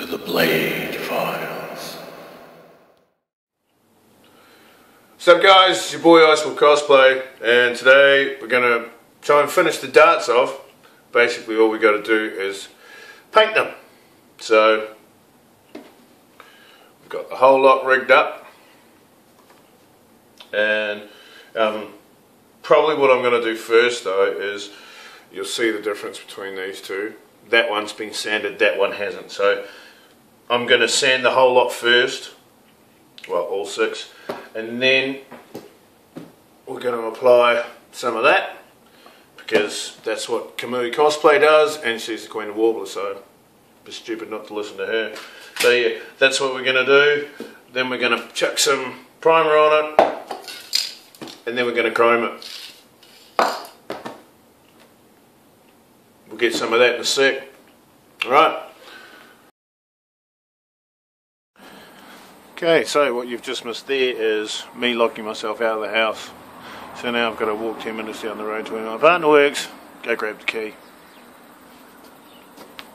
to the Blade Files. What's up guys, it's your boy Icewolf Cosplay, and today we're going to try and finish the darts off. Basically all we got to do is paint them. So we've got the whole lot rigged up, and probably what I'm going to do first though is, you'll see the difference between these two. That one's been sanded, that one hasn't. So I'm going to sand the whole lot first, well all six, and then we're going to apply some of that, because that's what Kamui Cosplay does, and she's the Queen of Warblers, so be stupid not to listen to her. So yeah, that's what we're going to do. Then we're going to chuck some primer on it, and then we're going to chrome it. We'll get some of that in a sec. Alright. Okay, so what you've just missed there is me locking myself out of the house. So now I've got to walk 10 minutes down the road to where my partner works, go grab the key.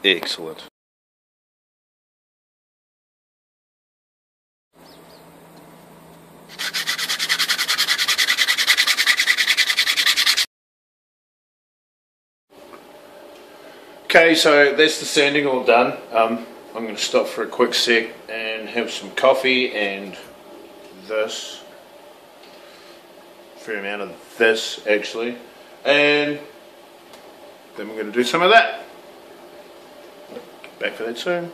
Excellent. Okay, so that's the sanding all done. I'm going to stop for a quick sec and have some coffee and this. Fair amount of this actually. And then we're going to do some of that. Get back for that soon.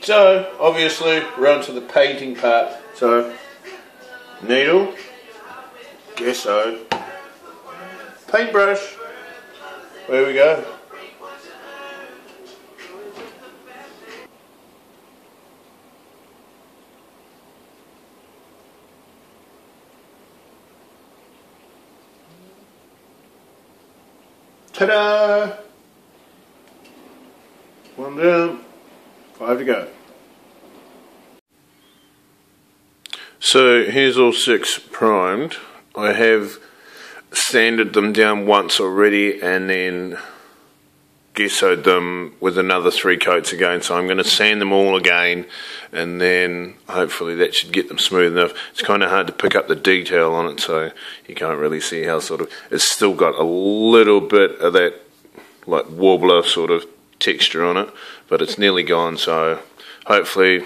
So, obviously, we're on to the painting part. So, needle, gesso, paintbrush, there we go. Ta-da! One down. 5 to go. So here's all 6 primed. I have sanded them down once already and then gessoed them with another 3 coats again. So I'm going to sand them all again, and then hopefully that should get them smooth enough. It's kind of hard to pick up the detail on it, so you can't really see how sort of, it's still got a little bit of that like warbler sort of texture on it, but it's nearly gone. So hopefully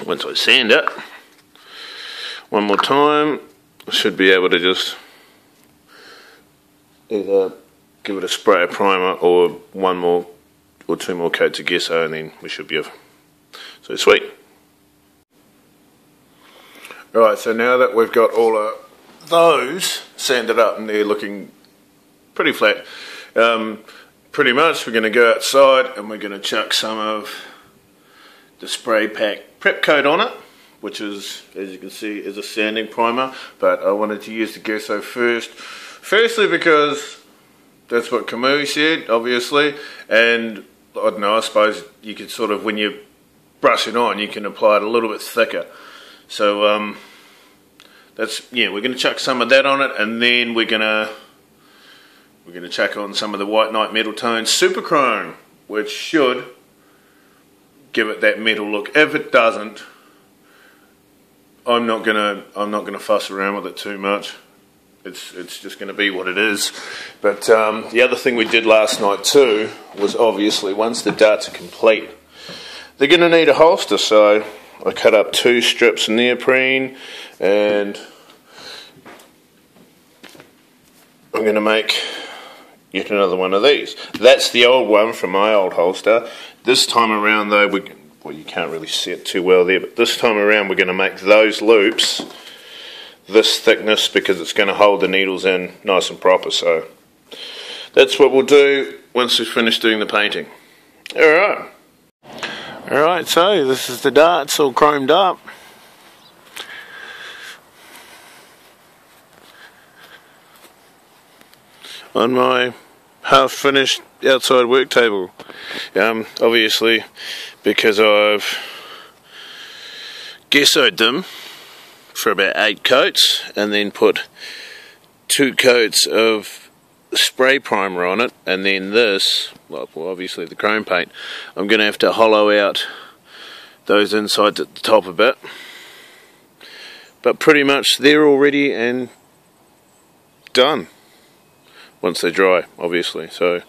once I sand it one more time, I should be able to just either give it a spray of primer or 1 more or 2 more coats of gesso, and then we should be off. So sweet. Alright, so now that we've got all of those sanded up and they're looking pretty flat, pretty much we're going to go outside and we're going to chuck some of the spray pack prep coat on it, which is, as you can see, is a sanding primer, but I wanted to use the gesso first. Firstly because that's what Kamui said, obviously, and I don't know, I suppose you could sort of, when you brush it on, you can apply it a little bit thicker. So that's, yeah, we're going to chuck some of that on it, and then we're going to chuck on some of the White Knight Metal Tone Super Chrome, which should give it that metal look. If it doesn't, I'm not gonna fuss around with it too much. It's just going to be what it is. But the other thing we did last night too was, obviously, once the darts are complete, they're going to need a holster. So I cut up 2 strips of neoprene, and I'm going to make yet another one of these. That's the old one from my old holster. This time around though, well, you can't really see it too well there, but this time around we're going to make those loops this thickness, because it's going to hold the needles in nice and proper. So that's what we'll do once we've finished doing the painting. Alright, so this is the darts all chromed up. on my half-finished outside work table. Obviously, because I've gessoed them for about 8 coats and then put 2 coats of spray primer on it, and then this, well obviously the chrome paint, I'm going to have to hollow out those insides at the top a bit, but pretty much they're all ready and done once they're dry, obviously. So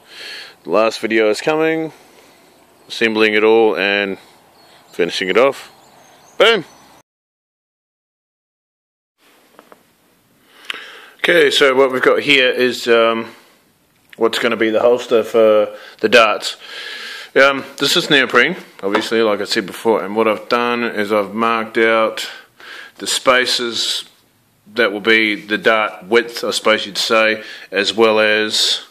the last video is coming, assembling it all and finishing it off. Boom! Okay, so what we've got here is what's going to be the holster for the darts. This is neoprene, obviously, like I said before, and what I've done is I've marked out the spaces that will be the dart width, I suppose you'd say, as well as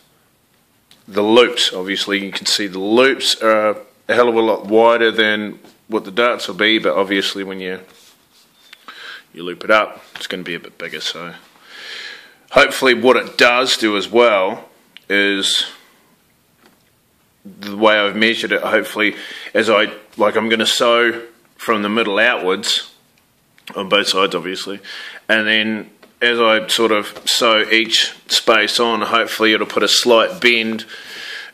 the loops. Obviously you can see the loops are a hell of a lot wider than what the darts will be, but obviously when you loop it up it's going to be a bit bigger. So hopefully what it does do as well is the way I've measured it, hopefully as I'm going to sew from the middle outwards on both sides obviously, and then as I sort of sew each space on, hopefully it'll put a slight bend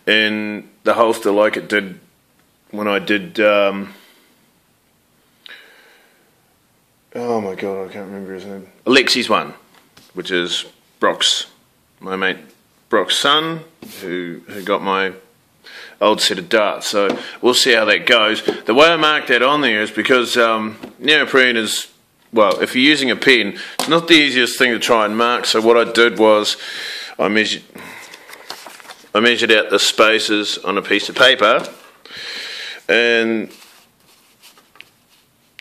in the holster like it did when I did oh my god, I can't remember his name, Alexi's one, which is Brock's, my mate Brock's son, who got my old set of darts. So we'll see how that goes. The way I marked that on there is because neoprene is, well, if you're using a pen, it's not the easiest thing to try and mark. So what I did was I measured out the spaces on a piece of paper, and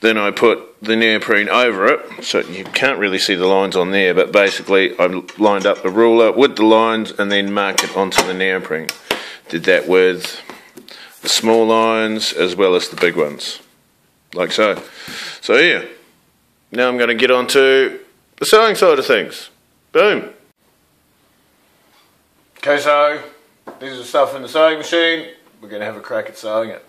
then I put the neoprene over it, so you can't really see the lines on there, but basically I lined up the ruler with the lines and then marked it onto the neoprene. Did that with the small lines as well as the big ones, like so. So yeah, now I'm going to get on to the sewing side of things. Boom. Okay, so this is the stuff in the sewing machine. We're going to have a crack at sewing it.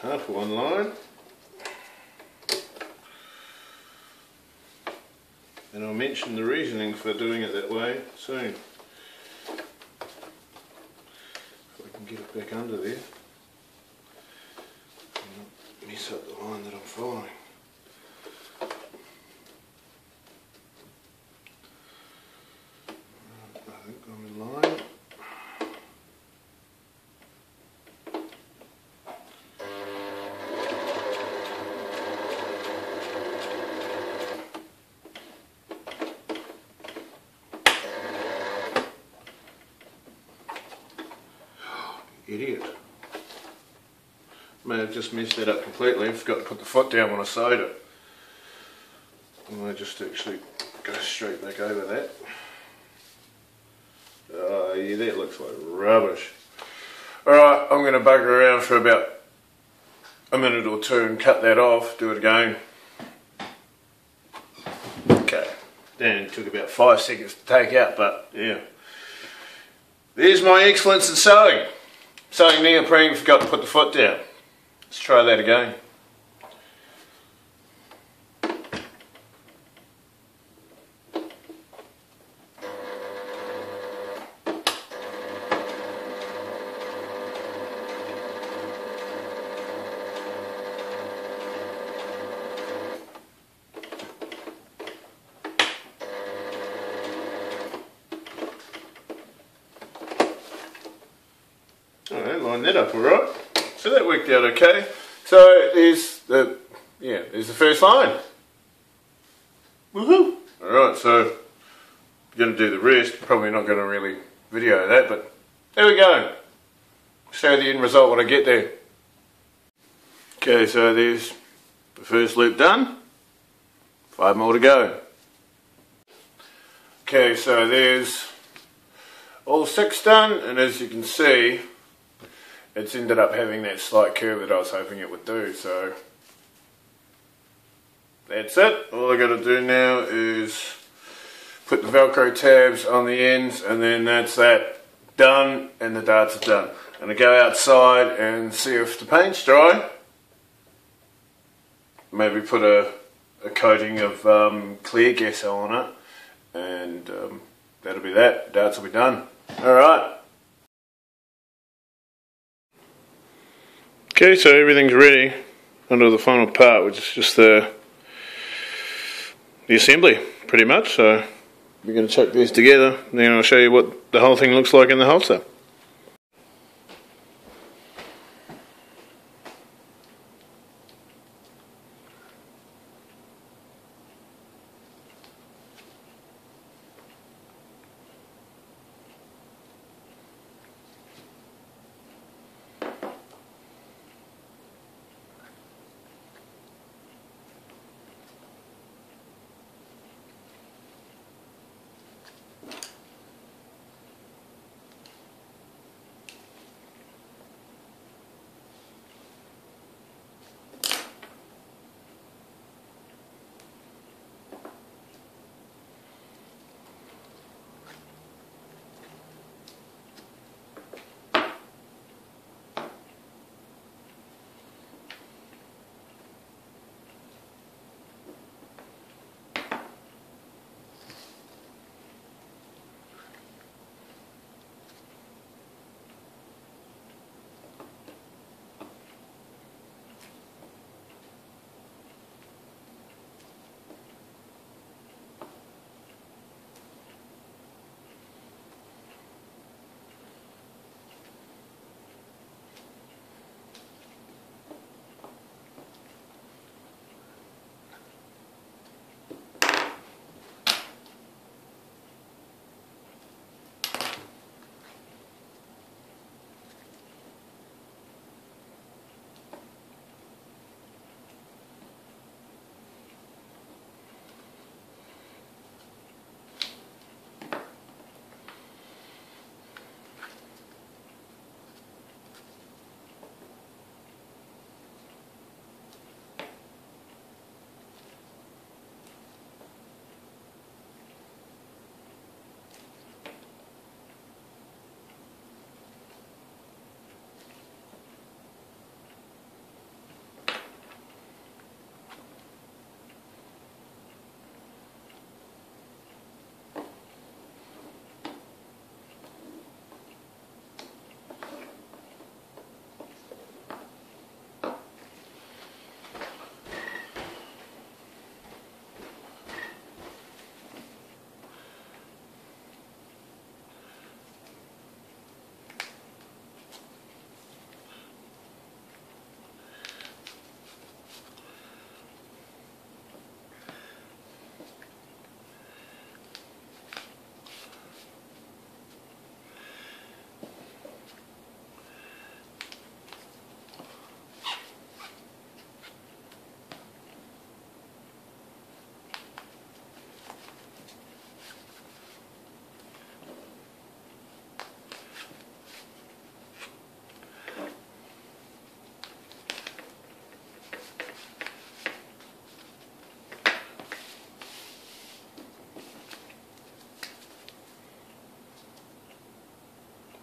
Half one line, and I'll mention the reasoning for doing it that way soon. If I can get it back under there and not mess up the line that I'm following. I think I'm in line. Idiot. May have just messed that up completely. I forgot to put the foot down when I sewed it. And I just actually go straight back over that. Oh yeah, that looks like rubbish. Alright, I'm going to bugger around for about a minute or two and cut that off, do it again. Okay, then it took about 5 seconds to take out, but yeah. There's my excellence in sewing. Sewing neoprene, forgot to put the foot down. Let's try that again. Alright, line that up alright. So that worked out okay. So there's the first line. Woohoo! Alright, so going to do the rest. Probably not going to really video that, but there we go. Show the end result when I get there. Okay, so there's the first loop done. 5 more to go. Okay, so there's all 6 done, and as you can see, it's ended up having that slight curve that I was hoping it would do, so that's it. All I got to do now is put the Velcro tabs on the ends, and then that's that. Done, and the darts are done. I'm going to go outside and see if the paint's dry. Maybe put a coating of clear gesso on it, and that'll be that. Darts will be done. Alright. Okay, so everything's ready onto the final part, which is just the assembly, pretty much. So we're going to chuck these together, and then I'll show you what the whole thing looks like in the holster.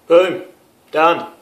Boom, done.